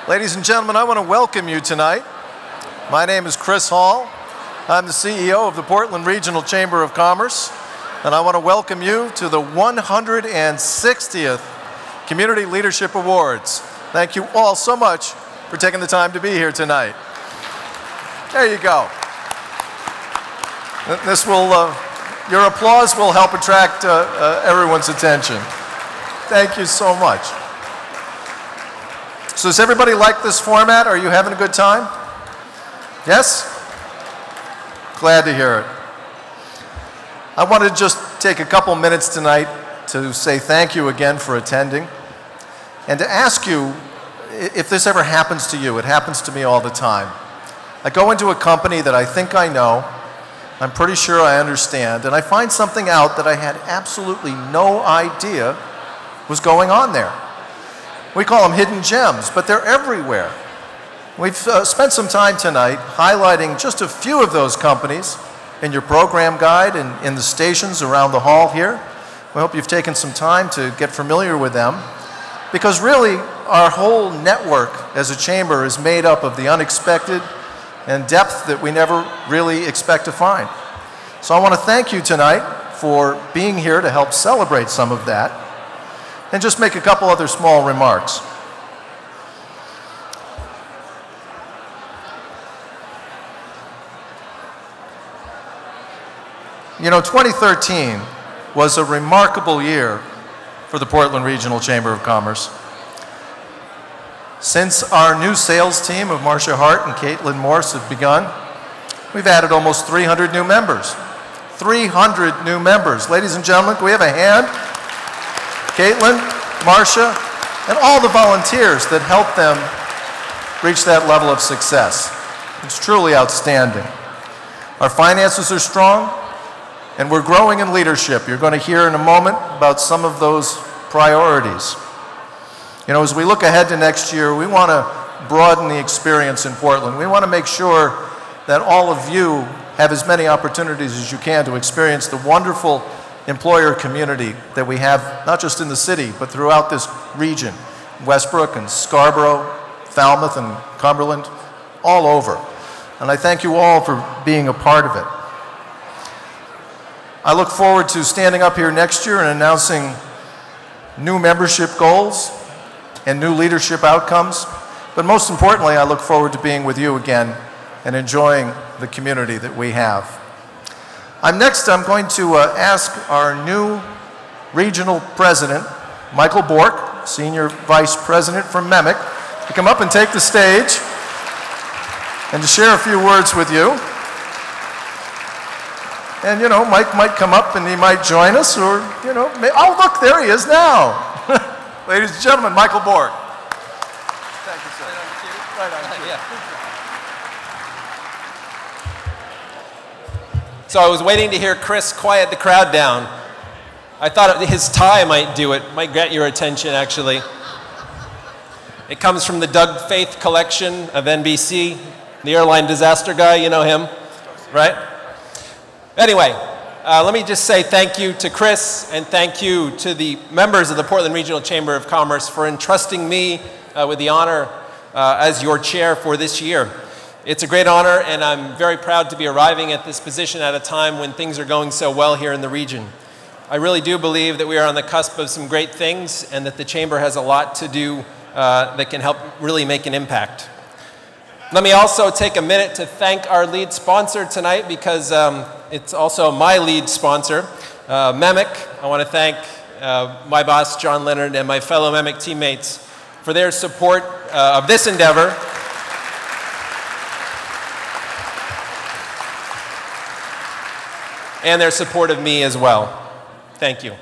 Ladies and gentlemen, I want to welcome you tonight. My name is Chris Hall. I'm the CEO of the Portland Regional Chamber of Commerce, and I want to welcome you to the 160th Community Leadership Awards. Thank you all so much for taking the time to be here tonight. There you go. This will, your applause will help attract everyone's attention. Thank you so much. So does everybody like this format? Are you having a good time? Yes? Glad to hear it. I wanted to just take a couple minutes tonight to say thank you again for attending and to ask you if this ever happens to you. It happens to me all the time. I go into a company that I think I know, I'm pretty sure I understand, and I find something out that I had absolutely no idea was going on there. We call them hidden gems, but they're everywhere. We've spent some time tonight highlighting just a few of those companies in your program guide and in the stations around the hall here. We hope you've taken some time to get familiar with them, because really our whole network as a chamber is made up of the unexpected and depth that we never really expect to find. So I want to thank you tonight for being here to help celebrate some of that, and just make a couple other small remarks. You know, 2013 was a remarkable year for the Portland Regional Chamber of Commerce. Since our new sales team of Marcia Hart and Caitlin Morse have begun, we've added almost 300 new members. 300 new members. Ladies and gentlemen, can we have a hand? Caitlin, Marcia, and all the volunteers that helped them reach that level of success. It's truly outstanding. Our finances are strong, and we're growing in leadership. You're going to hear in a moment about some of those priorities. You know, as we look ahead to next year, we want to broaden the experience in Portland. We want to make sure that all of you have as many opportunities as you can to experience the wonderful employer community that we have, not just in the city, but throughout this region. Westbrook and Scarborough, Falmouth and Cumberland, all over. And I thank you all for being a part of it. I look forward to standing up here next year and announcing new membership goals and new leadership outcomes. But most importantly, I look forward to being with you again and enjoying the community that we have. I'm going to ask our new regional president, Michael Bork, Senior Vice President from MEMIC, to come up and take the stage and to share a few words with you. And, you know, Mike might come up and he might join us, or, you know, oh, look, there he is now. Ladies and gentlemen, Michael Bork. Thank you, sir. Right on cue. Yeah. So I was waiting to hear Chris quiet the crowd down. I thought his tie might do it, might get your attention, actually. It comes from the Doug Faith collection of NBC, the airline disaster guy, you know him, right? Anyway, let me just say thank you to Chris and thank you to the members of the Portland Regional Chamber of Commerce for entrusting me with the honor as your chair for this year. It's a great honor, and I'm very proud to be arriving at this position at a time when things are going so well here in the region. I really do believe that we are on the cusp of some great things and that the Chamber has a lot to do that can help really make an impact. Let me also take a minute to thank our lead sponsor tonight, because it's also my lead sponsor, MEMIC. I want to thank my boss, John Leonard, and my fellow MEMIC teammates for their support of this endeavor. And their support of me as well. Thank you.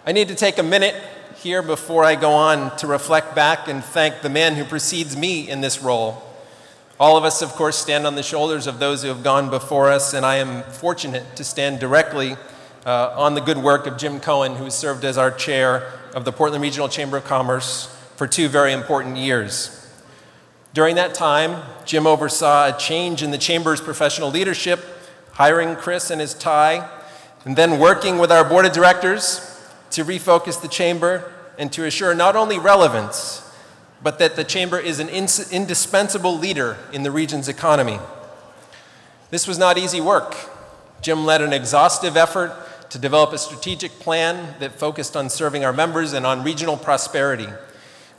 I need to take a minute here before I go on to reflect back and thank the man who precedes me in this role. All of us, of course, stand on the shoulders of those who have gone before us, and I am fortunate to stand directly on the good work of Jim Cohen, who has served as our chair of the Portland Regional Chamber of Commerce for 2 very important years. During that time, Jim oversaw a change in the Chamber's professional leadership, hiring Chris and his tie, and then working with our board of directors to refocus the Chamber and to assure not only relevance, but that the Chamber is an indispensable leader in the region's economy. This was not easy work. Jim led an exhaustive effort to develop a strategic plan that focused on serving our members and on regional prosperity.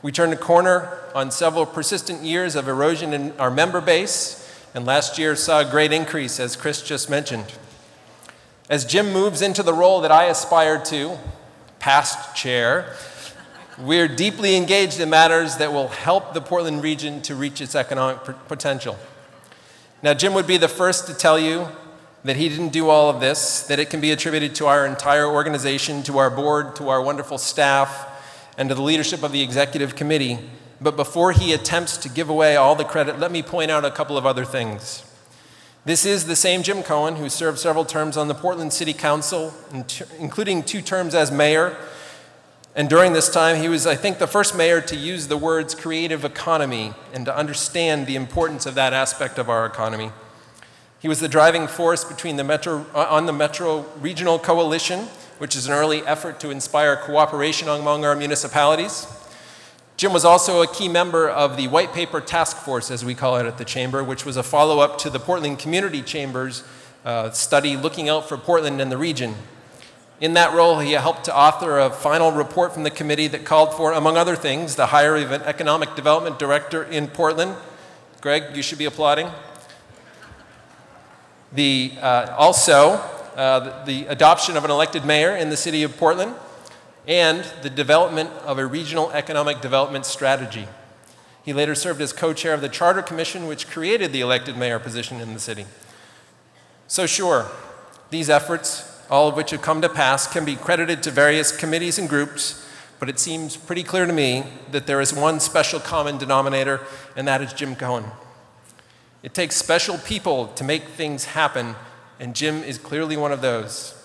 We turned a corner on several persistent years of erosion in our member base, and last year saw a great increase, as Chris just mentioned. As Jim moves into the role that I aspire to, past chair, we're deeply engaged in matters that will help the Portland region to reach its economic potential. Now, Jim would be the first to tell you that he didn't do all of this, that it can be attributed to our entire organization, to our board, to our wonderful staff, and to the leadership of the executive committee. But before he attempts to give away all the credit, let me point out a couple of other things. This is the same Jim Cohen who served several terms on the Portland City Council, including 2 terms as mayor. And during this time, he was, I think, the first mayor to use the words creative economy and to understand the importance of that aspect of our economy. He was the driving force between on the Metro Regional Coalition, which is an early effort to inspire cooperation among our municipalities. Jim was also a key member of the White Paper Task Force, as we call it at the Chamber, which was a follow-up to the Portland Community Chamber's study looking out for Portland and the region. In that role, he helped to author a final report from the committee that called for, among other things, the hiring of an economic development director in Portland. Greg, you should be applauding. Also, the adoption of an elected mayor in the city of Portland, and the development of a regional economic development strategy. He later served as co-chair of the Charter Commission, which created the elected mayor position in the city. So sure, these efforts, all of which have come to pass, can be credited to various committees and groups, but it seems pretty clear to me that there is one special common denominator, and that is Jim Cohen. It takes special people to make things happen, and Jim is clearly one of those.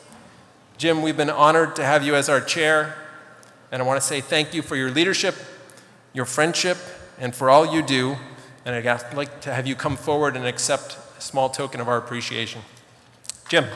Jim, we've been honored to have you as our chair, and I want to say thank you for your leadership, your friendship, and for all you do, and I'd like to have you come forward and accept a small token of our appreciation. Jim.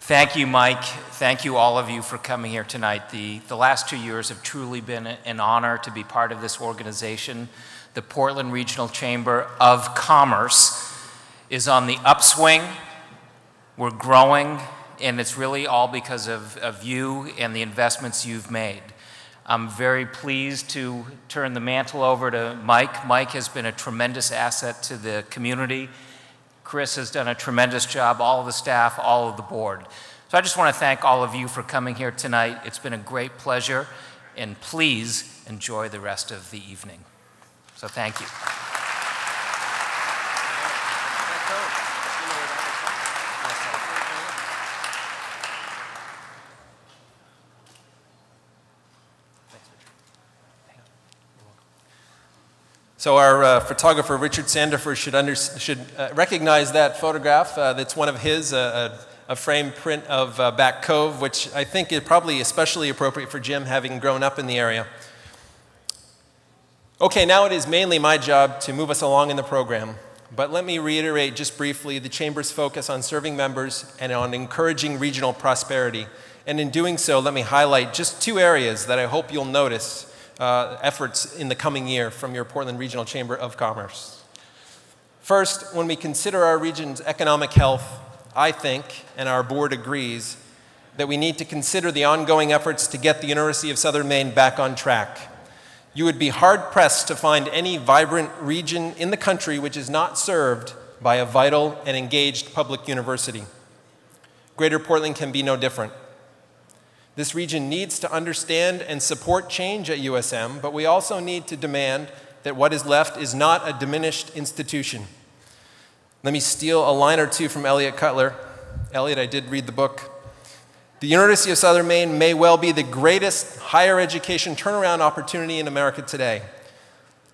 Thank you, Mike. Thank you, all of you, for coming here tonight. The last 2 years have truly been an honor to be part of this organization. The Portland Regional Chamber of Commerce is on the upswing. We're growing, and it's really all because of you and the investments you've made. I'm very pleased to turn the mantle over to Mike. Mike has been a tremendous asset to the community. Chris has done a tremendous job, all of the staff, all of the board. So I just want to thank all of you for coming here tonight. It's been a great pleasure, and please enjoy the rest of the evening. So thank you. So our photographer, Richard Sandifer, should recognize that photograph. That's one of his, a framed print of Back Cove, which I think is probably especially appropriate for Jim, having grown up in the area. Okay, now it is mainly my job to move us along in the program, but let me reiterate just briefly the Chamber's focus on serving members and on encouraging regional prosperity. And in doing so, let me highlight just 2 areas that I hope you'll notice efforts in the coming year from your Portland Regional Chamber of Commerce. First, when we consider our region's economic health, I think, and our board agrees, that we need to consider the ongoing efforts to get the University of Southern Maine back on track. You would be hard-pressed to find any vibrant region in the country which is not served by a vital and engaged public university. Greater Portland can be no different. This region needs to understand and support change at USM, but we also need to demand that what is left is not a diminished institution. Let me steal a line or 2 from Elliot Cutler. Elliot, I did read the book. The University of Southern Maine may well be the greatest higher education turnaround opportunity in America today.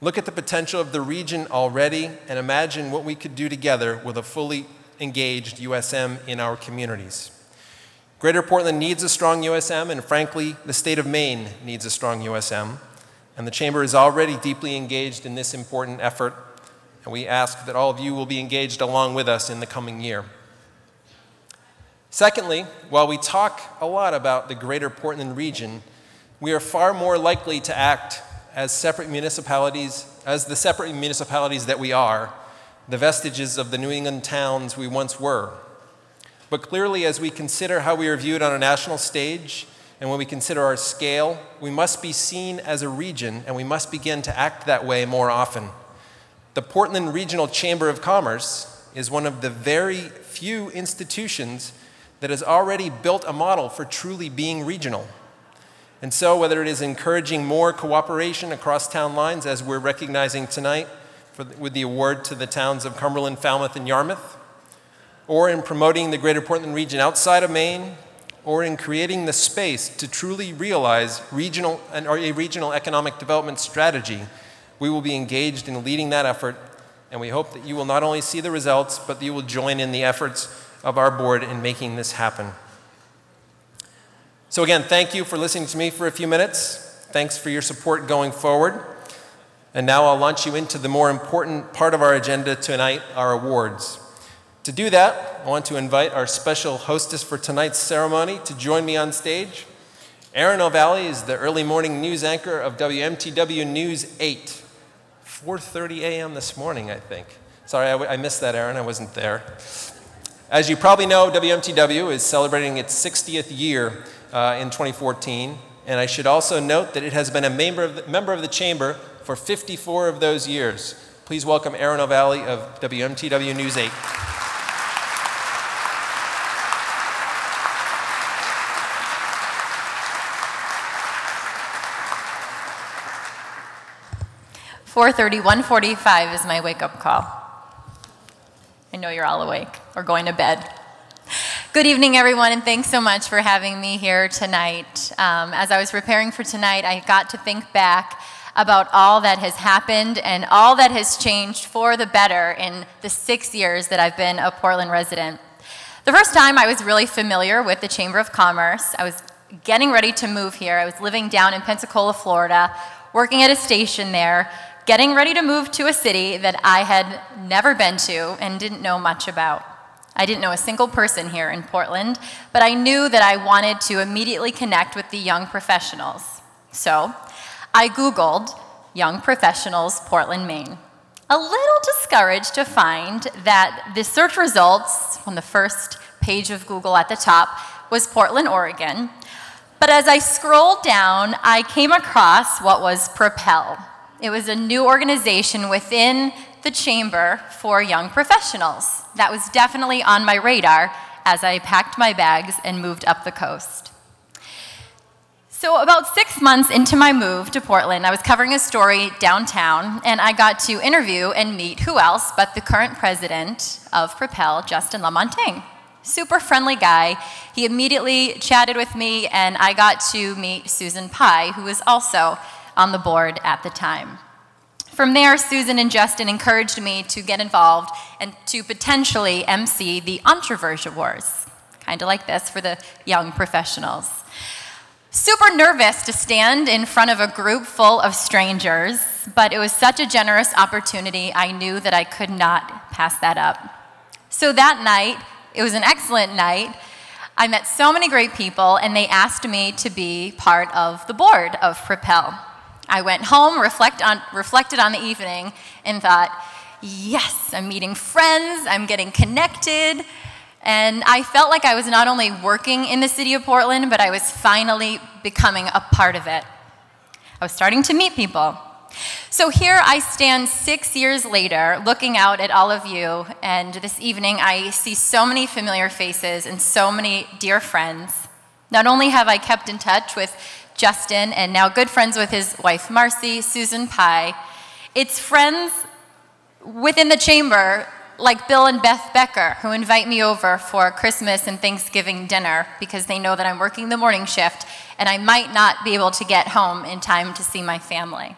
Look at the potential of the region already and imagine what we could do together with a fully engaged USM in our communities. Greater Portland needs a strong USM, and frankly, the state of Maine needs a strong USM. And the Chamber is already deeply engaged in this important effort, and we ask that all of you will be engaged along with us in the coming year. Secondly, while we talk a lot about the Greater Portland region, we are far more likely to act as separate municipalities, as the separate municipalities that we are, the vestiges of the New England towns we once were. But clearly, as we consider how we are viewed on a national stage, and when we consider our scale, we must be seen as a region, and we must begin to act that way more often. The Portland Regional Chamber of Commerce is one of the very few institutions that has already built a model for truly being regional. And so, whether it is encouraging more cooperation across town lines, as we're recognizing tonight with the award to the towns of Cumberland, Falmouth, and Yarmouth, or in promoting the Greater Portland region outside of Maine, or in creating the space to truly realize a regional economic development strategy, we will be engaged in leading that effort, and we hope that you will not only see the results, but that you will join in the efforts of our board in making this happen. So again, thank you for listening to me for a few minutes. Thanks for your support going forward. And now I'll launch you into the more important part of our agenda tonight, our awards. To do that, I want to invite our special hostess for tonight's ceremony to join me on stage. Erin Ovalle is the early morning news anchor of WMTW News 8. 4:30 a.m. this morning, I think. Sorry, I missed that, Erin. I wasn't there. As you probably know, WMTW is celebrating its 60th year in 2014, and I should also note that it has been a member of the Chamber for 54 of those years. Please welcome Erin Ovalle of WMTW News 8. (1:45 is my wake-up call. I know you're all awake or going to bed. Good evening, everyone, and thanks so much for having me here tonight. As I was preparing for tonight, I got to think back about all that has happened and all that has changed for the better in the 6 years that I've been a Portland resident. The first time I was really familiar with the Chamber of Commerce, I was getting ready to move here. I was living down in Pensacola, Florida, working at a station there, getting ready to move to a city that I had never been to and didn't know much about. I didn't know a single person here in Portland, but I knew that I wanted to immediately connect with the young professionals. So I Googled Young Professionals, Portland, Maine. A little discouraged to find that the search results on the first page of Google at the top was Portland, Oregon. But as I scrolled down, I came across what was Propel. It was a new organization within the Chamber for young professionals. That was definitely on my radar as I packed my bags and moved up the coast. So about 6 months into my move to Portland, I was covering a story downtown, and I got to interview and meet who else but the current president of Propel, Justin Lamontagne. Super friendly guy. He immediately chatted with me, and I got to meet Susan Pye, who was also on the board at the time. From there, Susan and Justin encouraged me to get involved and to potentially MC the Entreverge Awards, kind of like this for the young professionals. Super nervous to stand in front of a group full of strangers, but it was such a generous opportunity, I knew that I could not pass that up. So that night, it was an excellent night. I met so many great people, and they asked me to be part of the board of Propel. I went home, reflected on the evening, and thought, yes, I'm meeting friends, I'm getting connected, and I felt like I was not only working in the city of Portland, but I was finally becoming a part of it. I was starting to meet people. So here I stand 6 years later, looking out at all of you, and this evening I see so many familiar faces and so many dear friends. Not only have I kept in touch with Justin, and now good friends with his wife Marcy, Susan Pye, it's friends within the chamber like Bill and Beth Becker, who invite me over for Christmas and Thanksgiving dinner because they know that I'm working the morning shift and I might not be able to get home in time to see my family.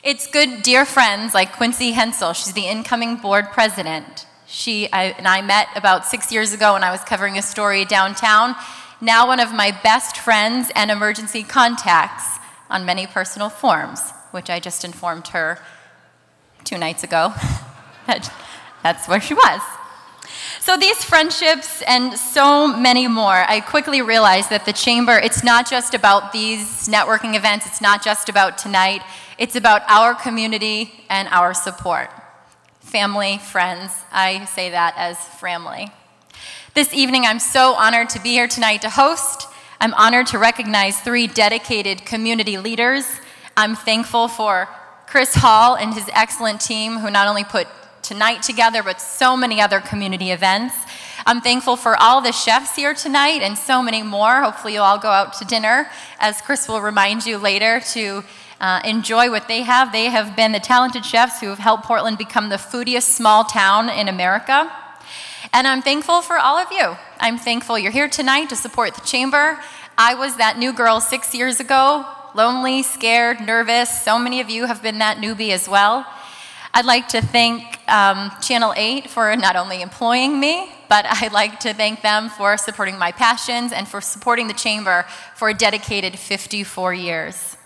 It's good, dear friends like Quincy Hensel. She's the incoming board president. She and I met about 6 years ago when I was covering a story downtown. Now one of my best friends and emergency contacts on many personal forms, which I just informed her 2 nights ago. That's where she was. So these friendships and so many more, I quickly realized that the Chamber, it's not just about these networking events, it's not just about tonight, it's about our community and our support. Family, friends, I say that as family. This evening, I'm so honored to be here tonight to host. I'm honored to recognize 3 dedicated community leaders. I'm thankful for Chris Hall and his excellent team who not only put tonight together, but so many other community events. I'm thankful for all the chefs here tonight and so many more. Hopefully you'll all go out to dinner, as Chris will remind you later, to enjoy what they have. They have been the talented chefs who have helped Portland become the foodiest small town in America. And I'm thankful for all of you. I'm thankful you're here tonight to support the Chamber. I was that new girl 6 years ago, lonely, scared, nervous. So many of you have been that newbie as well. I'd like to thank Channel 8 for not only employing me, but I'd like to thank them for supporting my passions and for supporting the Chamber for a dedicated 54 years.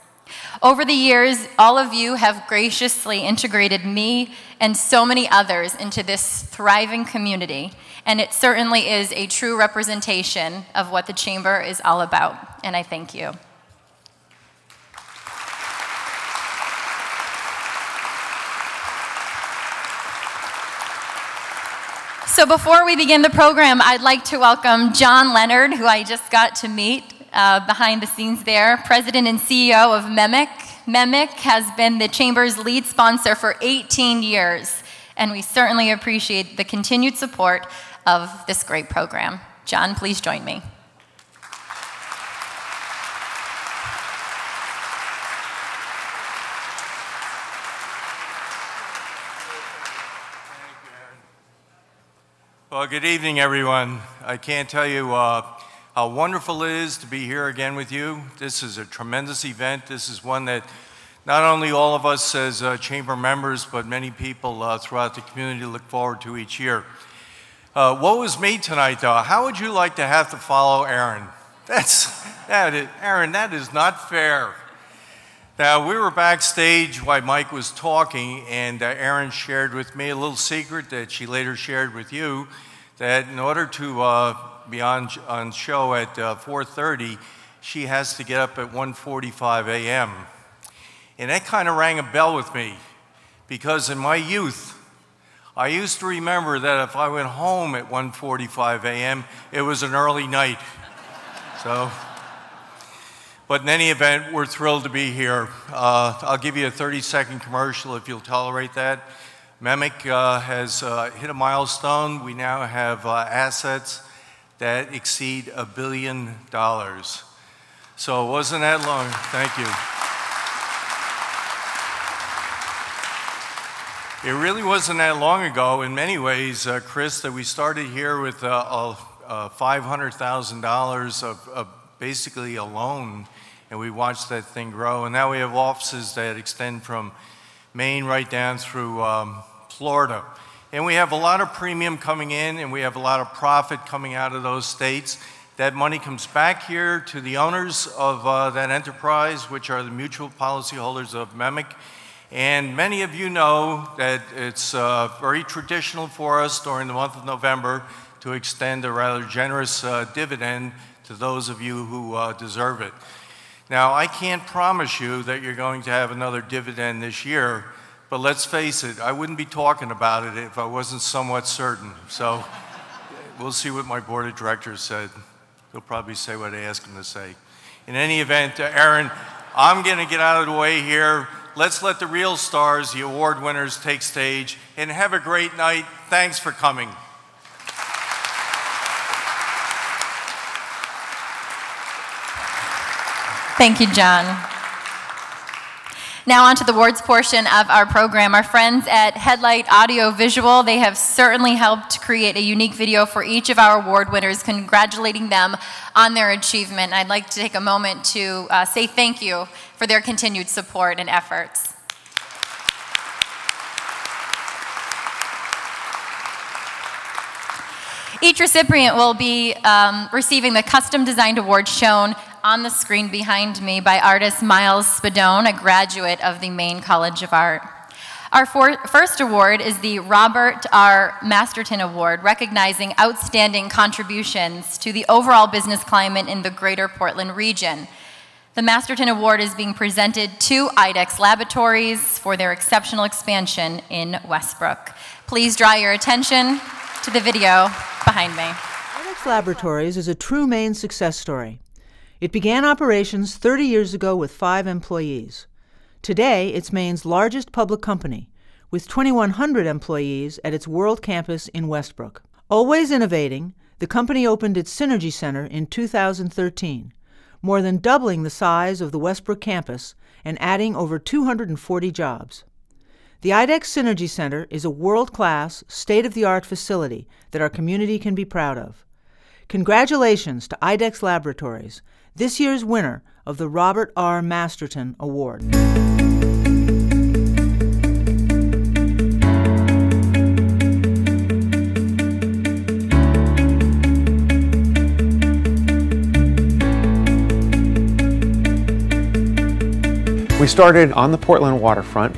Over the years, all of you have graciously integrated me and so many others into this thriving community, and it certainly is a true representation of what the Chamber is all about, and I thank you. So before we begin the program, I'd like to welcome John Leonard, who I just got to meet behind the scenes there, President and CEO of MEMIC. MEMIC has been the Chamber's lead sponsor for 18 years, and we certainly appreciate the continued support of this great program. John, please join me. Well, good evening, everyone. I can't tell you how wonderful it is to be here again with you. This is a tremendous event. This is one that not only all of us as Chamber members, but many people throughout the community look forward to each year. What was me tonight, though? How would you like to have to follow Erin? Erin, that is not fair. Now, we were backstage while Mike was talking, and Erin shared with me a little secret that she later shared with you, that in order to be on show at 4:30, she has to get up at 1:45 a.m. And that kind of rang a bell with me, because in my youth, I used to remember that if I went home at 1:45 a.m., it was an early night. But in any event, we're thrilled to be here. I'll give you a 30-second commercial if you'll tolerate that. MEMIC has hit a milestone. We now have assets that exceed $1 billion. So it wasn't that long. Thank you. It really wasn't that long ago, in many ways, Chris, that we started here with $500,000 of basically a loan, and we watched that thing grow. And now we have offices that extend from Maine right down through Florida. And we have a lot of premium coming in, and we have a lot of profit coming out of those states. That money comes back here to the owners of that enterprise, which are the mutual policyholders of MEMIC. And many of you know that it's very traditional for us during the month of November to extend a rather generous dividend to those of you who deserve it. Now, I can't promise you that you're going to have another dividend this year, but let's face it, I wouldn't be talking about it if I wasn't somewhat certain. So we'll see what my board of directors said. They'll probably say what I ask them to say. In any event, Erin, I'm going to get out of the way here. Let's let the real stars, the award winners, take stage, and have a great night. Thanks for coming. Thank you, John. Now on to the awards portion of our program. Our friends at Headlight Audio Visual, they have certainly helped create a unique video for each of our award winners, congratulating them on their achievement. I'd like to take a moment to say thank you for their continued support and efforts. Each recipient will be receiving the custom designed award shown on the screen behind me by artist Miles Spadone, a graduate of the Maine College of Art. Our first award is the Robert R. Masterton Award, recognizing outstanding contributions to the overall business climate in the greater Portland region. The Masterton Award is being presented to IDEXX Laboratories for their exceptional expansion in Westbrook. Please draw your attention to the video behind me. IDEXX Laboratories is a true Maine success story. It began operations 30 years ago with 5 employees. Today, it's Maine's largest public company, with 2,100 employees at its world campus in Westbrook. Always innovating, the company opened its Synergy Center in 2013, more than doubling the size of the Westbrook campus and adding over 240 jobs. The IDEXX Synergy Center is a world-class, state-of-the-art facility that our community can be proud of. Congratulations to IDEXX Laboratories, this year's winner of the Robert R. Masterton Award. We started on the Portland waterfront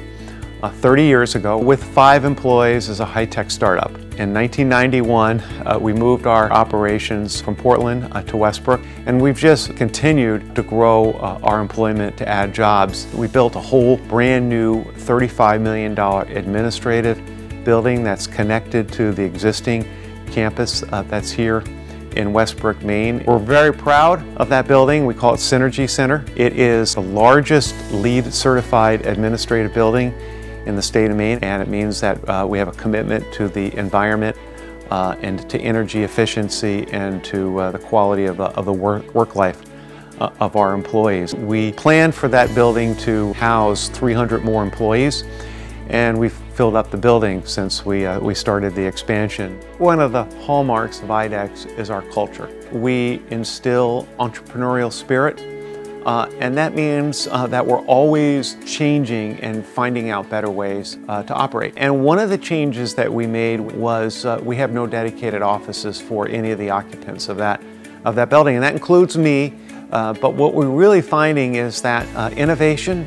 30 years ago with 5 employees as a high-tech startup. In 1991, we moved our operations from Portland to Westbrook, and we've just continued to grow our employment to add jobs. We built a whole brand new $35 million administrative building that's connected to the existing campus that's here in Westbrook, Maine. We're very proud of that building. We call it Synergy Center. It is the largest LEED certified administrative building in the state of Maine, and it means that we have a commitment to the environment and to energy efficiency and to the quality of the work life of our employees. We planned for that building to house 300 more employees, and we've filled up the building since we started the expansion. One of the hallmarks of IDEXX is our culture. We instill entrepreneurial spirit, and that means that we're always changing and finding out better ways to operate. And one of the changes that we made was we have no dedicated offices for any of the occupants of that building, and that includes me. But what we're really finding is that innovation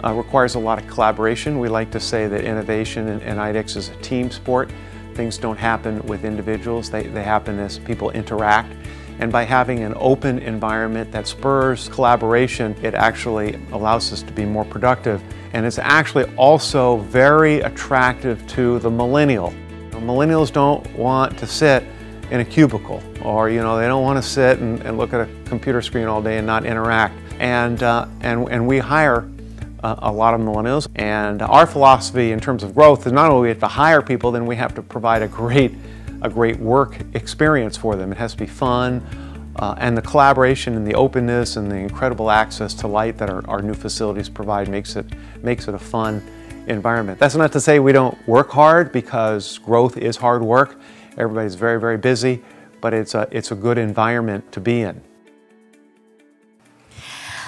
requires a lot of collaboration. We like to say that innovation in IDEXX is a team sport. Things don't happen with individuals, they happen as people interact. And by having an open environment that spurs collaboration, it actually allows us to be more productive. And it's actually also very attractive to the millennial. Millennials don't want to sit in a cubicle, or they don't want to sit and look at a computer screen all day and not interact. And we hire a lot of millennials, and our philosophy in terms of growth is not only we have to hire people, then we have to provide a great work experience for them. It has to be fun, and the collaboration and the openness and the incredible access to light that our new facilities provide makes it a fun environment. That's not to say we don't work hard, because growth is hard work. Everybody's very, very busy, but it's a good environment to be in.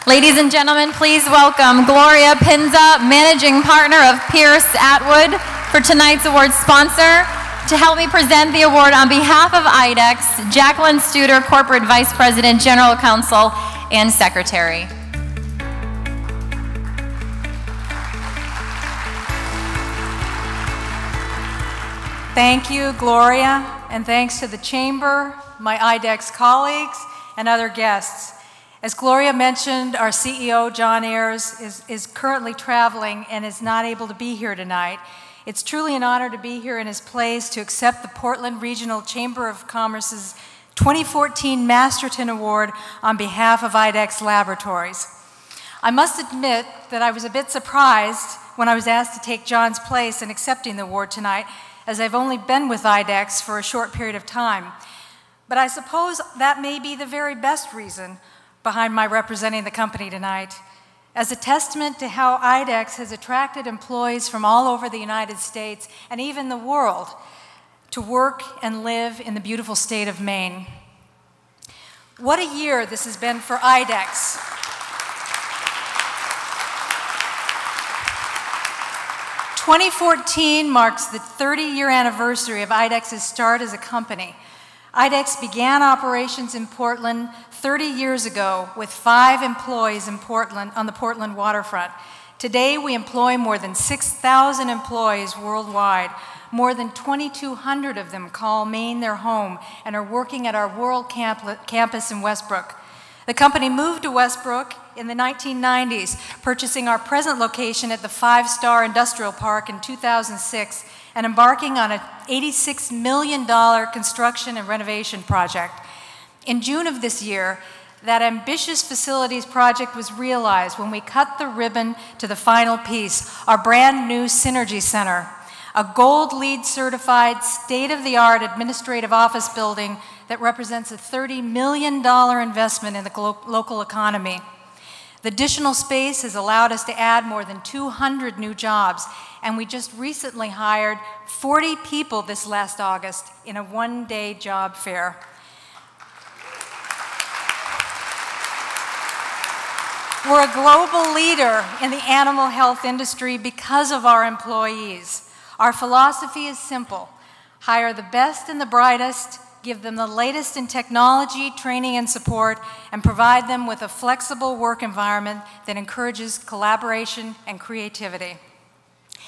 Ladies and gentlemen, please welcome Gloria Pinza, Managing Partner of Pierce Atwood, for tonight's award sponsor. To help me present the award on behalf of IDEXX, Jacqueline Studer, Corporate Vice President, General Counsel, and Secretary. Thank you, Gloria, and thanks to the Chamber, my IDEXX colleagues, and other guests. As Gloria mentioned, our CEO, John Ayers, is currently traveling and is not able to be here tonight. It's truly an honor to be here in his place to accept the Portland Regional Chamber of Commerce's 2014 Masterton Award on behalf of IDEXX Laboratories. I must admit that I was a bit surprised when I was asked to take John's place in accepting the award tonight, as I've only been with IDEXX for a short period of time. But I suppose that may be the very best reason behind my representing the company tonight, as a testament to how IDEXX has attracted employees from all over the United States and even the world to work and live in the beautiful state of Maine. What a year this has been for IDEXX. '14 marks the 30-year anniversary of IDEXX's start as a company. IDEXX began operations in Portland 30 years ago with 5 employees in Portland on the Portland waterfront. Today, we employ more than 6,000 employees worldwide. More than 2,200 of them call Maine their home and are working at our World Campus in Westbrook. The company moved to Westbrook in the 1990s, purchasing our present location at the 5-star industrial park in 2006 and embarking on an $86 million construction and renovation project. In June of this year, that ambitious facilities project was realized when we cut the ribbon to the final piece, our brand new Synergy Center, a gold LEED certified state-of-the-art administrative office building that represents a $30 million investment in the local economy. The additional space has allowed us to add more than 200 new jobs, and we just recently hired 40 people this last August in a one-day job fair. We're a global leader in the animal health industry because of our employees. Our philosophy is simple: hire the best and the brightest, give them the latest in technology, training, and support, and provide them with a flexible work environment that encourages collaboration and creativity.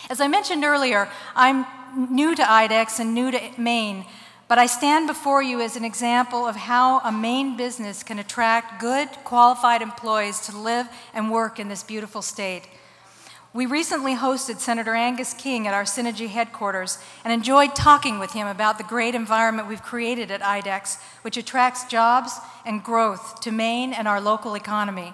As I mentioned earlier, I'm new to IDEXX and new to Maine, but I stand before you as an example of how a Maine business can attract good, qualified employees to live and work in this beautiful state. We recently hosted Senator Angus King at our Synergy headquarters and enjoyed talking with him about the great environment we've created at IDEXX, which attracts jobs and growth to Maine and our local economy.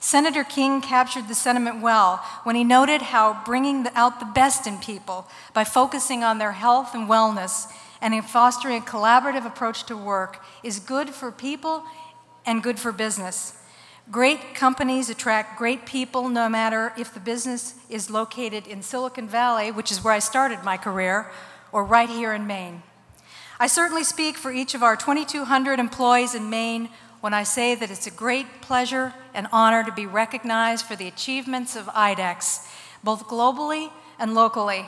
Senator King captured the sentiment well when he noted how bringing out the best in people by focusing on their health and wellness and in fostering a collaborative approach to work is good for people and good for business. Great companies attract great people no matter if the business is located in Silicon Valley, which is where I started my career, or right here in Maine. I certainly speak for each of our 2,200 employees in Maine when I say that it's a great pleasure and honor to be recognized for the achievements of IDEXX, both globally and locally.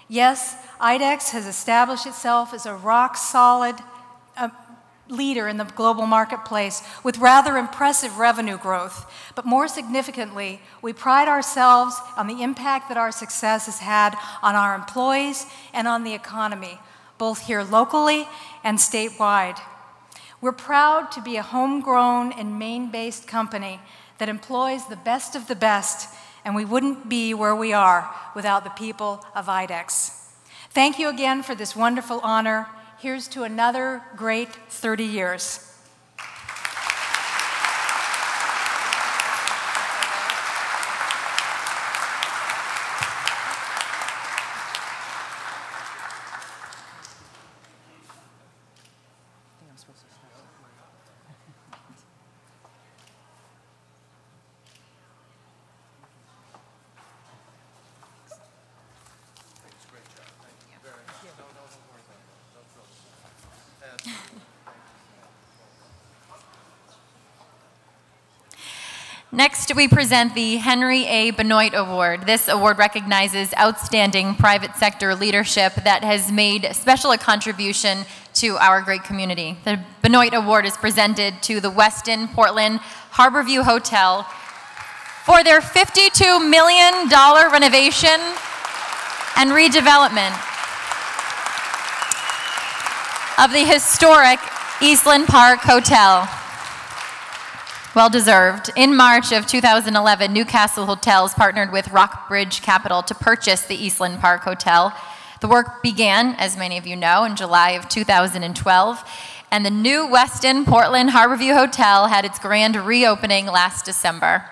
Yes, IDEXX has established itself as a rock-solid leader in the global marketplace with rather impressive revenue growth. But more significantly, we pride ourselves on the impact that our success has had on our employees and on the economy, both here locally and statewide. We're proud to be a homegrown and Maine-based company that employs the best of the best, and we wouldn't be where we are without the people of IDEXX. Thank you again for this wonderful honor. Here's to another great 30 years. Next, we present the Henri A. Benoit Award. This award recognizes outstanding private sector leadership that has made special a contribution to our great community. The Benoit Award is presented to the Westin Portland Harborview Hotel for their $52 million renovation and redevelopment of the historic Eastland Park Hotel. Well deserved. In March of 2011, Newcastle Hotels partnered with Rockbridge Capital to purchase the Eastland Park Hotel. The work began, as many of you know, in July of 2012, and the new Westin Portland Harborview Hotel had its grand reopening last December.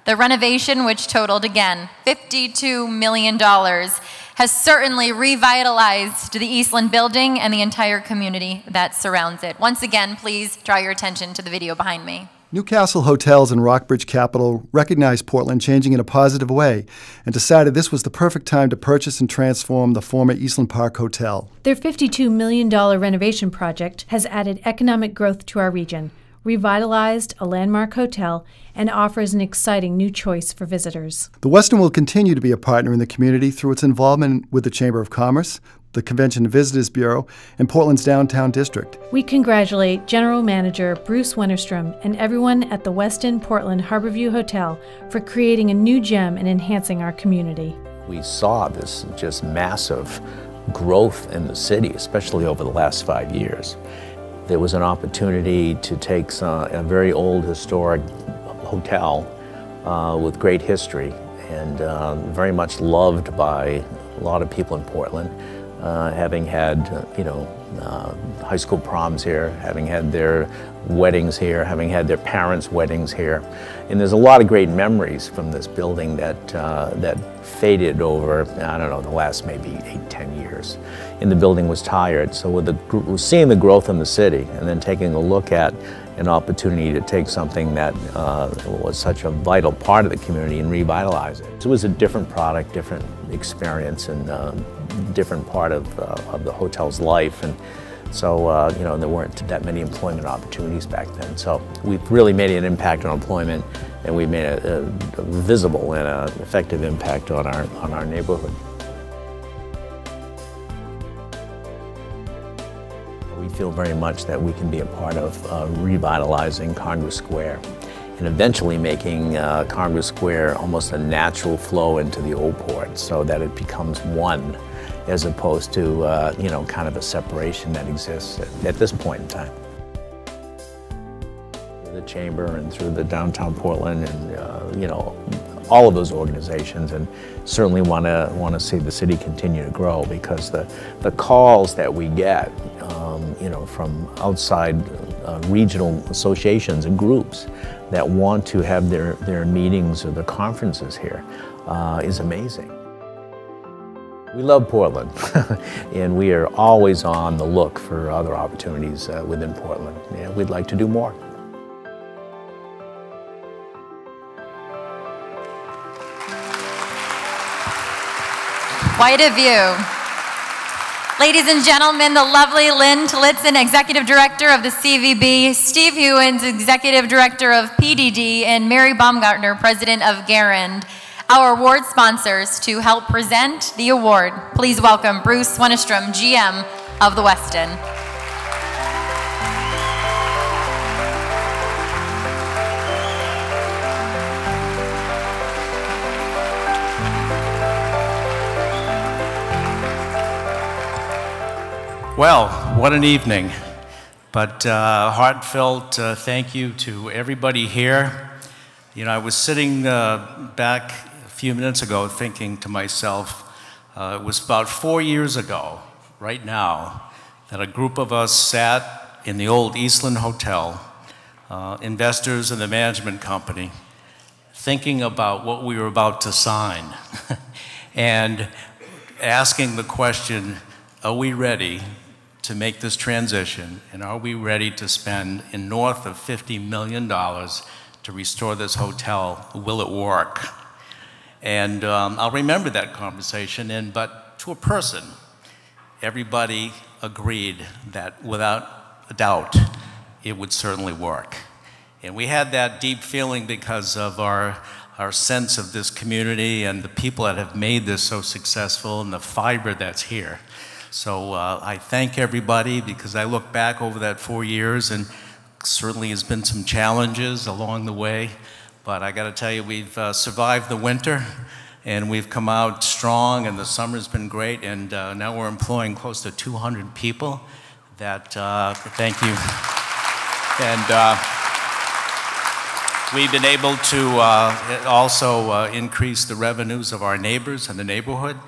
The renovation, which totaled, again, $52 million, has certainly revitalized the Eastland building and the entire community that surrounds it. Once again, please draw your attention to the video behind me. Newcastle Hotels and Rockbridge Capital recognized Portland changing in a positive way and decided this was the perfect time to purchase and transform the former Eastland Park Hotel. Their $52 million renovation project has added economic growth to our region, revitalized a landmark hotel, and offers an exciting new choice for visitors. The Westin will continue to be a partner in the community through its involvement with the Chamber of Commerce, the Convention and Visitors Bureau, and Portland's downtown district. We congratulate General Manager Bruce Wennerstrom and everyone at the Westin Portland Harborview Hotel for creating a new gem and enhancing our community. We saw this just massive growth in the city, especially over the last 5 years. There was an opportunity to take a very old historic hotel with great history and very much loved by a lot of people in Portland, having had, high school proms here, having had their weddings here, having had their parents' weddings here. And there's a lot of great memories from this building that faded over, I don't know, the last maybe 8-10 years. And the building was tired. So with seeing the growth in the city and then taking a look at an opportunity to take something that was such a vital part of the community and revitalize it. So it was a different product, different experience, and different part of the hotel's life. And so, there weren't that many employment opportunities back then. So we've really made an impact on employment, and we've made a visible and an effective impact on our neighborhood. We feel very much that we can be a part of revitalizing Congress Square and eventually making Congress Square almost a natural flow into the Old Port so that it becomes one, as opposed to, kind of a separation that exists at this point in time. Through the Chamber and through the Downtown Portland and, all of those organizations, and certainly want to see the city continue to grow, because the calls that we get, from outside regional associations and groups that want to have their meetings or their conferences here is amazing. We love Portland, and we are always on the look for other opportunities within Portland. Yeah, we'd like to do more. Quite a view. Ladies and gentlemen, the lovely Lynn Tillotson, Executive Director of the CVB, Steve Hewins, Executive Director of PDD, and Mary Baumgartner, President of Garand, our award sponsors, to help present the award. Please welcome Bruce Wennerstrom, GM of the Westin. Well, what an evening, but heartfelt thank you to everybody here. I was sitting back a few minutes ago thinking to myself, it was about 4 years ago, right now, that a group of us sat in the old Eastland Hotel, investors in the management company, thinking about what we were about to sign and asking the question, are we ready to make this transition, and are we ready to spend north of $50 million to restore this hotel? Will it work? And I'll remember that conversation, but to a person, everybody agreed that without a doubt, it would certainly work. And we had that deep feeling because of our sense of this community and the people that have made this so successful and the fiber that's here. So I thank everybody, because I look back over that 4 years, and certainly has been some challenges along the way, but I got to tell you, we've survived the winter, and we've come out strong, and the summer's been great, and now we're employing close to 200 people. Thank you. And we've been able to also increase the revenues of our neighbors and the neighborhood.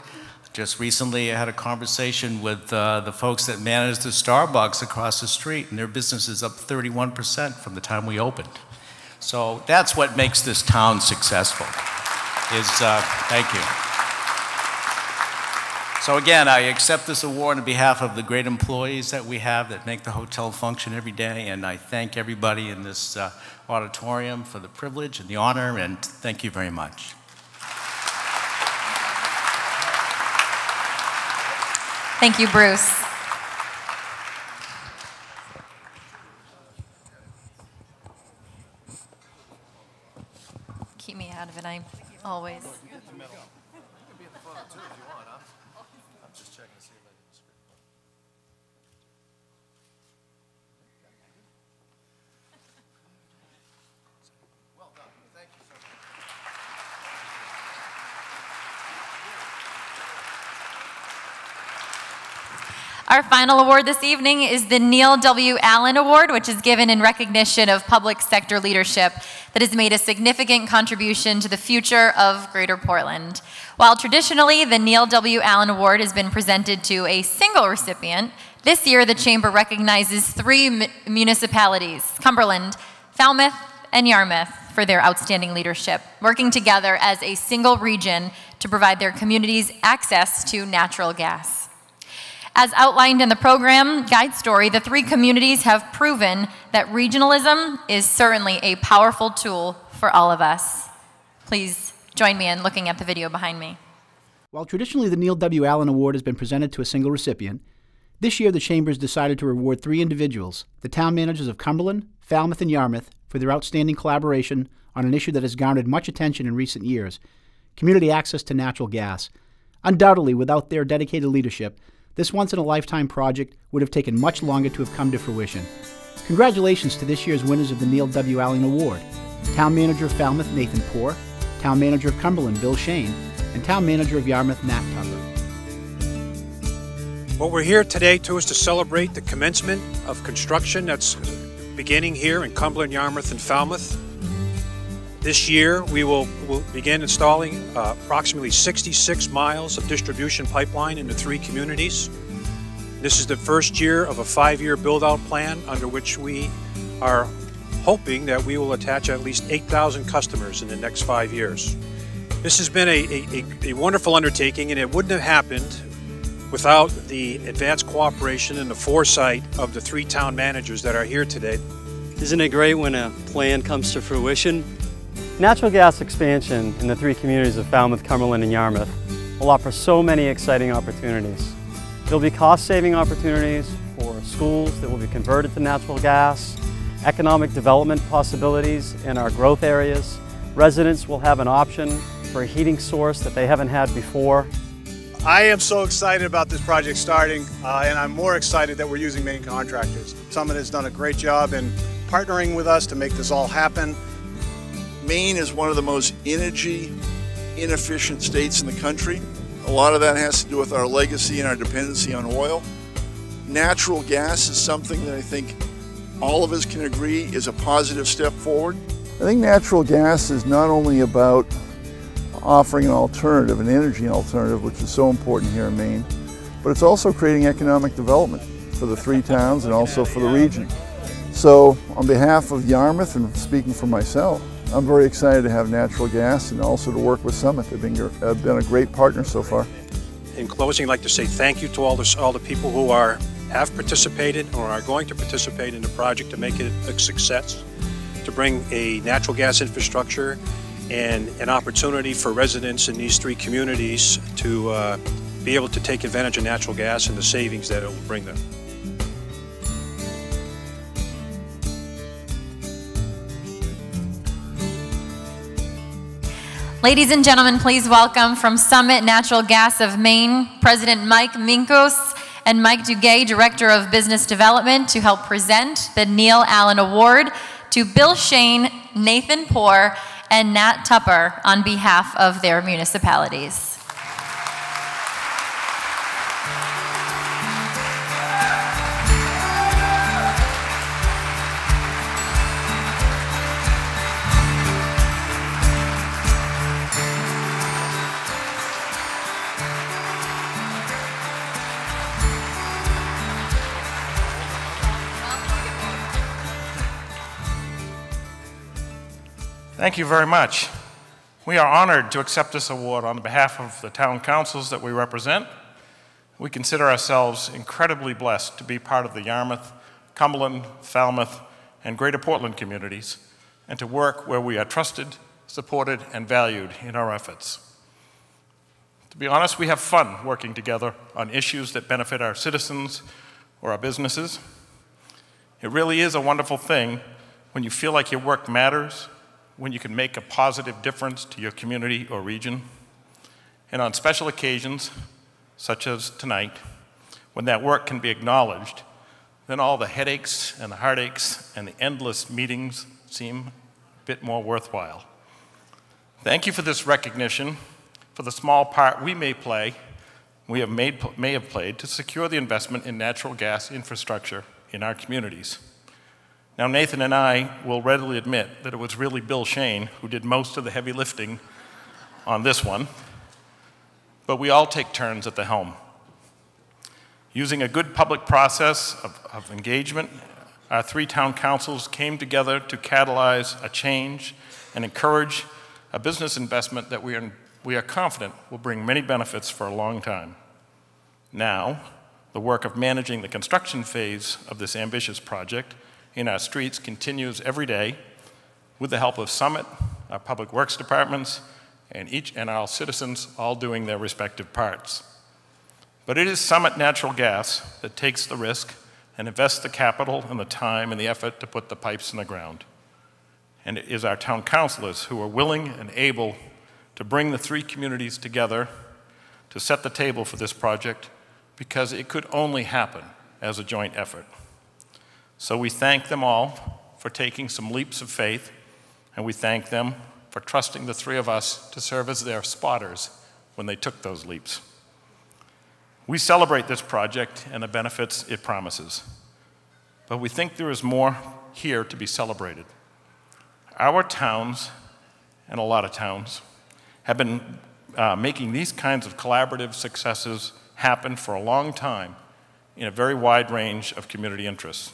Just recently, I had a conversation with the folks that manage the Starbucks across the street, and their business is up 31% from the time we opened. So that's what makes this town successful, thank you. So again, I accept this award on behalf of the great employees that we have that make the hotel function every day, and I thank everybody in this auditorium for the privilege and the honor, and thank you very much. Thank you, Bruce. Keep me out of it, I always. You can be at the middle. You can be at the photo too if you want, huh? I'm just checking to see if I Our final award this evening is the Neal W. Allen Award, which is given in recognition of public sector leadership that has made a significant contribution to the future of Greater Portland. While traditionally the Neal W. Allen Award has been presented to a single recipient, this year the Chamber recognizes 3 municipalities, Cumberland, Falmouth, and Yarmouth, for their outstanding leadership, working together as a single region to provide their communities access to natural gas. As outlined in the program guide story, the 3 communities have proven that regionalism is certainly a powerful tool for all of us. Please join me in looking at the video behind me. While traditionally the Neal W. Allen Award has been presented to a single recipient, this year the Chamber has decided to reward 3 individuals, the town managers of Cumberland, Falmouth, and Yarmouth, for their outstanding collaboration on an issue that has garnered much attention in recent years, community access to natural gas. Undoubtedly, without their dedicated leadership, this once-in-a-lifetime project would have taken much longer to have come to fruition. Congratulations to this year's winners of the Neal W. Allen Award: Town Manager of Falmouth, Nathan Poore; Town Manager of Cumberland, Bill Shane; and Town Manager of Yarmouth, Nat Tupper. What we're here today is to celebrate the commencement of construction that's beginning here in Cumberland, Yarmouth, and Falmouth. This year, we'll begin installing approximately 66 miles of distribution pipeline in the 3 communities. This is the first year of a 5-year build-out plan under which we are hoping that we will attach at least 8,000 customers in the next 5 years. This has been a wonderful undertaking, and it wouldn't have happened without the advanced cooperation and the foresight of the 3 town managers that are here today. Isn't it great when a plan comes to fruition? Natural gas expansion in the 3 communities of Falmouth, Cumberland, and Yarmouth will offer so many exciting opportunities. There'll be cost-saving opportunities for schools that will be converted to natural gas, economic development possibilities in our growth areas. Residents will have an option for a heating source that they haven't had before. I am so excited about this project starting, and I'm more excited that we're using Maine contractors. Summit has done a great job in partnering with us to make this all happen. Maine is one of the most energy inefficient states in the country. A lot of that has to do with our legacy and our dependency on oil. Natural gas is something that I think all of us can agree is a positive step forward. I think natural gas is not only about offering an alternative, an energy alternative, which is so important here in Maine, but it's also creating economic development for the 3 towns and also for the region. So on behalf of Yarmouth, and speaking for myself, I'm very excited to have natural gas and also to work with Summit. They've been a great partner so far. In closing, I'd like to say thank you to all the people who have participated or are going to participate in the project to make it a success, to bring a natural gas infrastructure and an opportunity for residents in these 3 communities to be able to take advantage of natural gas and the savings that it will bring them. Ladies and gentlemen, please welcome from Summit Natural Gas of Maine, President Mike Minkos and Mike Duguay, Director of Business Development, to help present the Neal Allen Award to Bill Shane, Nathan Poore, and Nat Tupper on behalf of their municipalities. Thank you very much. We are honored to accept this award on behalf of the town councils that we represent. We consider ourselves incredibly blessed to be part of the Yarmouth, Cumberland, Falmouth, and Greater Portland communities, and to work where we are trusted, supported, and valued in our efforts. To be honest, we have fun working together on issues that benefit our citizens or our businesses. It really is a wonderful thing when you feel like your work matters, when you can make a positive difference to your community or region, and on special occasions, such as tonight, when that work can be acknowledged, then all the headaches and the heartaches and the endless meetings seem a bit more worthwhile. Thank you for this recognition, for the small part we may play we may have played to secure the investment in natural gas infrastructure in our communities. Now, Nathan and I will readily admit that it was really Bill Shane who did most of the heavy lifting on this one, but we all take turns at the helm. Using a good public process of engagement, our 3 town councils came together to catalyze a change and encourage a business investment that we are confident will bring many benefits for a long time. Now, the work of managing the construction phase of this ambitious project in our streets continues every day with the help of Summit, our public works departments, and our citizens all doing their respective parts. But it is Summit Natural Gas that takes the risk and invests the capital and the time and the effort to put the pipes in the ground. And it is our town councilors who are willing and able to bring the 3 communities together to set the table for this project, because it could only happen as a joint effort. So we thank them all for taking some leaps of faith, and we thank them for trusting the 3 of us to serve as their spotters when they took those leaps. We celebrate this project and the benefits it promises, but we think there is more here to be celebrated. Our towns, and a lot of towns, have been making these kinds of collaborative successes happen for a long time in a very wide range of community interests.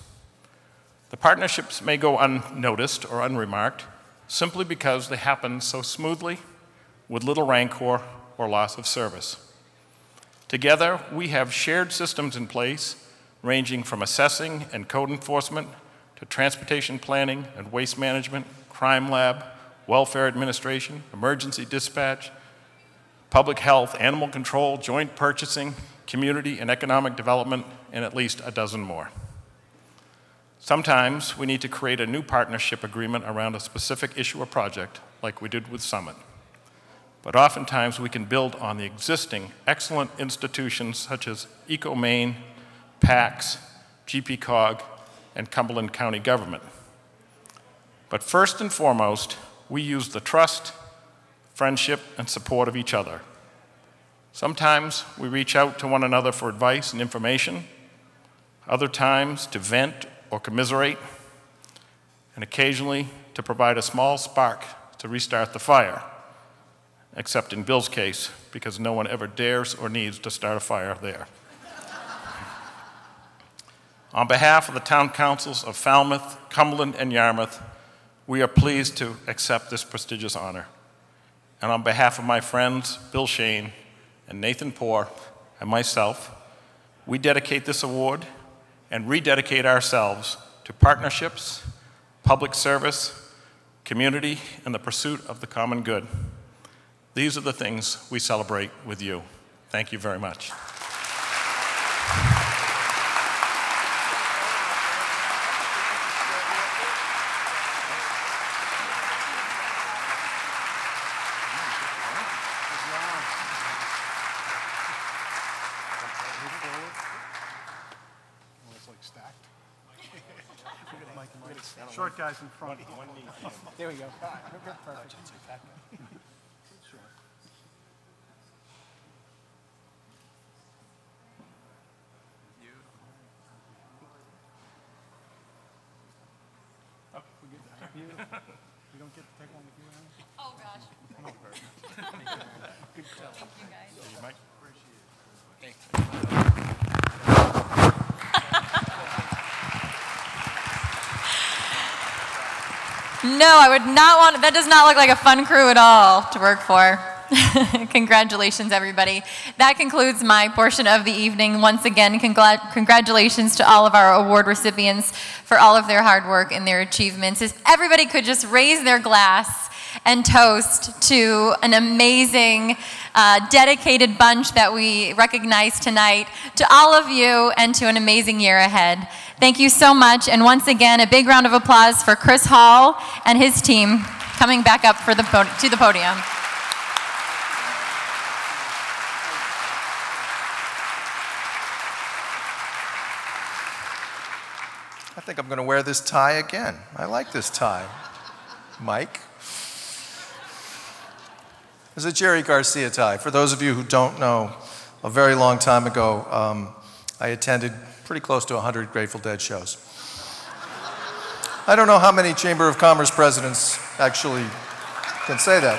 The partnerships may go unnoticed or unremarked simply because they happen so smoothly with little rancor or loss of service. Together, we have shared systems in place ranging from assessing and code enforcement to transportation planning and waste management, crime lab, welfare administration, emergency dispatch, public health, animal control, joint purchasing, community and economic development, and at least a dozen more. Sometimes we need to create a new partnership agreement around a specific issue or project, like we did with Summit. But oftentimes we can build on the existing excellent institutions such as EcoMaine, PACS, GPCOG, and Cumberland County government. But first and foremost, we use the trust, friendship, and support of each other. Sometimes we reach out to one another for advice and information, other times to vent or commiserate, and occasionally to provide a small spark to restart the fire, except in Bill's case, because no one ever dares or needs to start a fire there. On behalf of the town councils of Falmouth, Cumberland, and Yarmouth, we are pleased to accept this prestigious honor. And on behalf of my friends, Bill Shane and Nathan Poore, and myself, we dedicate this award and rededicate ourselves to partnerships, public service, community, and the pursuit of the common good. These are the things we celebrate with you. Thank you very much. Short guys in front. There we go. Perfect. You don't get to take one with you, Erin? Oh, gosh. Oh, perfect. Good call. Thank you, guys. Thank you, Mike. Appreciate it. No, I would not want, that does not look like a fun crew at all to work for. Congratulations, everybody. That concludes my portion of the evening. Once again, congratulations to all of our award recipients for all of their hard work and their achievements. If everybody could just raise their glass and toast to an amazing, dedicated bunch that we recognize tonight, to all of you, and to an amazing year ahead. Thank you so much, and once again, a big round of applause for Chris Hall and his team coming back up to the podium. I think I'm going to wear this tie again. I like this tie. Mike? It's a Jerry Garcia tie. For those of you who don't know, a very long time ago, I attended pretty close to 100 Grateful Dead shows. I don't know how many Chamber of Commerce presidents actually can say that.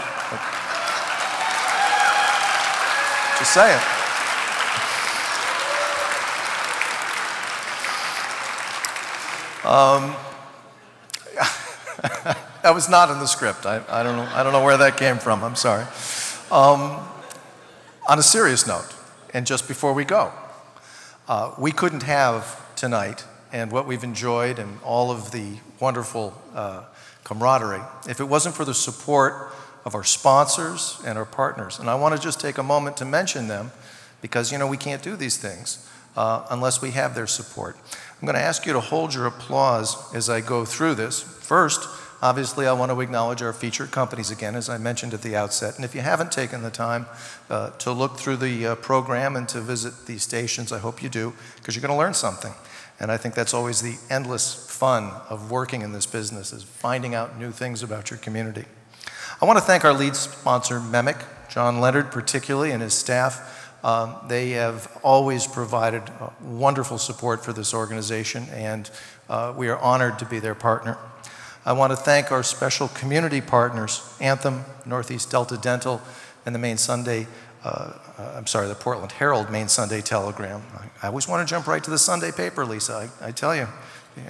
Just saying. That was not in the script. I don't know where that came from. I'm sorry. On a serious note, and just before we go, we couldn't have tonight and what we've enjoyed and all of the wonderful camaraderie if it wasn't for the support of our sponsors and our partners. And I want to just take a moment to mention them because, you know, we can't do these things unless we have their support. I'm going to ask you to hold your applause as I go through this. First, obviously, I want to acknowledge our featured companies again, as I mentioned at the outset. And if you haven't taken the time to look through the program and to visit these stations, I hope you do, because you're going to learn something. And I think that's always the endless fun of working in this business, is finding out new things about your community. I want to thank our lead sponsor, MEMIC, John Leonard particularly, and his staff. They have always provided wonderful support for this organization, and we are honored to be their partner. I want to thank our special community partners, Anthem, Northeast Delta Dental, and the the Portland Herald Main Sunday Telegram. I always want to jump right to the Sunday paper, Lisa. I tell you,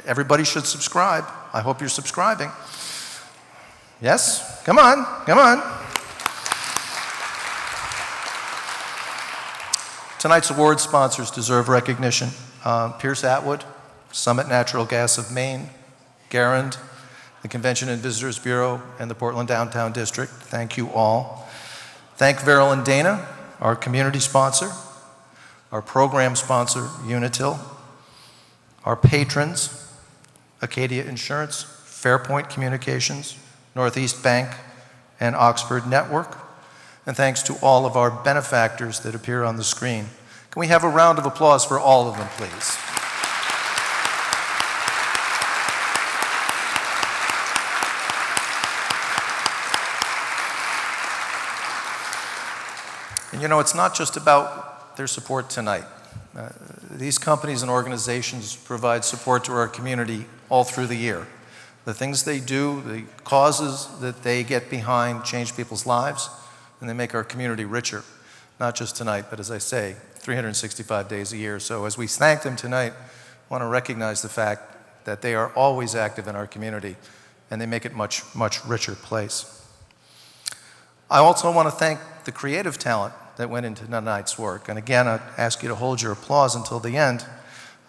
everybody should subscribe. I hope you're subscribing. Yes? Come on, come on. Tonight's award sponsors deserve recognition. Pierce Atwood, Summit Natural Gas of Maine, Garand, the Convention and Visitors Bureau, and the Portland Downtown District. Thank you all. Thank Veril and Dana, our community sponsor, our program sponsor, Unitil, our patrons, Acadia Insurance, Fairpoint Communications, Northeast Bank, and Oxford Network. And thanks to all of our benefactors that appear on the screen. Can we have a round of applause for all of them, please? And you know, it's not just about their support tonight. These companies and organizations provide support to our community all through the year. The things they do, the causes that they get behind change people's lives, and they make our community richer, not just tonight, but as I say, 365 days a year. So as we thank them tonight, I want to recognize the fact that they are always active in our community, and they make it much, much richer place. I also want to thank the creative talent that went into tonight's work. And again, I ask you to hold your applause until the end.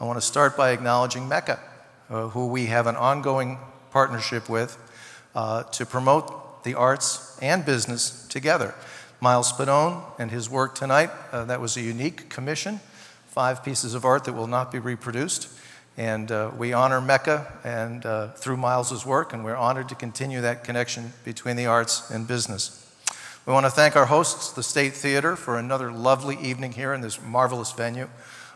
I want to start by acknowledging Mecca, who we have an ongoing partnership with to promote the arts and business together. Miles Spadone and his work tonight, that was a unique commission, 5 pieces of art that will not be reproduced. And we honor Mecca and through Miles's work, and we're honored to continue that connection between the arts and business. We want to thank our hosts, the State Theater, for another lovely evening here in this marvelous venue.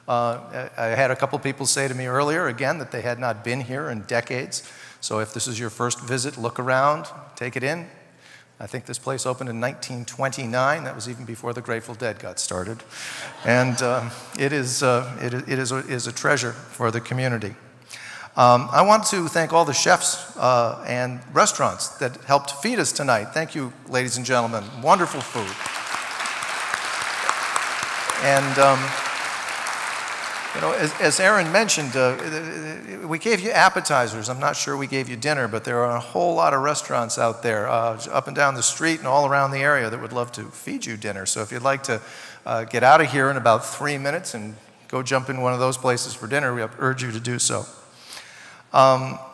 I had a couple people say to me earlier, again, that they had not been here in decades. So if this is your first visit, look around, take it in. I think this place opened in 1929. That was even before the Grateful Dead got started. And it is a treasure for the community. I want to thank all the chefs and restaurants that helped feed us tonight. Thank you, ladies and gentlemen. Wonderful food. And you know, as Erin mentioned, we gave you appetizers. I'm not sure we gave you dinner, but there are a whole lot of restaurants out there up and down the street and all around the area that would love to feed you dinner. So if you'd like to get out of here in about 3 minutes and go jump in one of those places for dinner, we urge you to do so.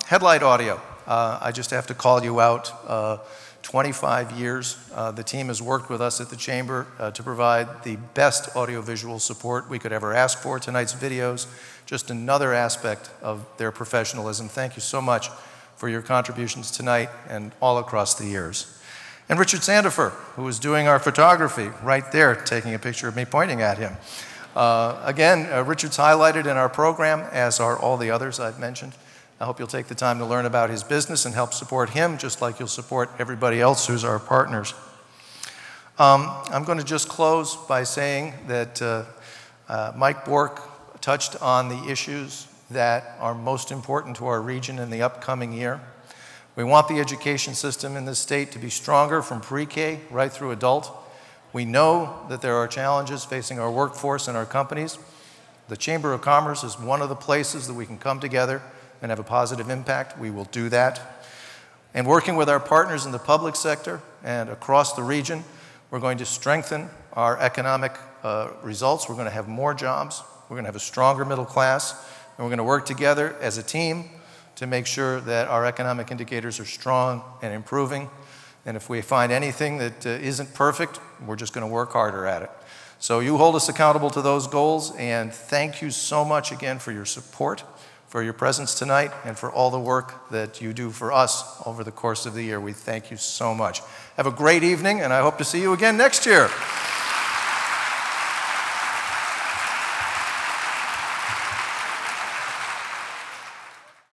Headlight Audio. I just have to call you out. 25 years, the team has worked with us at the Chamber to provide the best audiovisual support we could ever ask for. Tonight's videos, just another aspect of their professionalism. Thank you so much for your contributions tonight and all across the years. And Richard Sandifer, who is doing our photography, right there, taking a picture of me pointing at him. Again, Richard's highlighted in our program, as are all the others I've mentioned. I hope you'll take the time to learn about his business and help support him, just like you'll support everybody else who's our partners. I'm going to just close by saying that Mike Bork touched on the issues that are most important to our region in the upcoming year. We want the education system in this state to be stronger from pre-K right through adult. We know that there are challenges facing our workforce and our companies. The Chamber of Commerce is one of the places that we can come together and have a positive impact. We will do that. And working with our partners in the public sector and across the region, we're going to strengthen our economic results. We're going to have more jobs. We're going to have a stronger middle class. And we're going to work together as a team to make sure that our economic indicators are strong and improving. And if we find anything that isn't perfect, we're just going to work harder at it. So you hold us accountable to those goals, and thank you so much again for your support, for your presence tonight, and for all the work that you do for us over the course of the year. We thank you so much. Have a great evening, and I hope to see you again next year.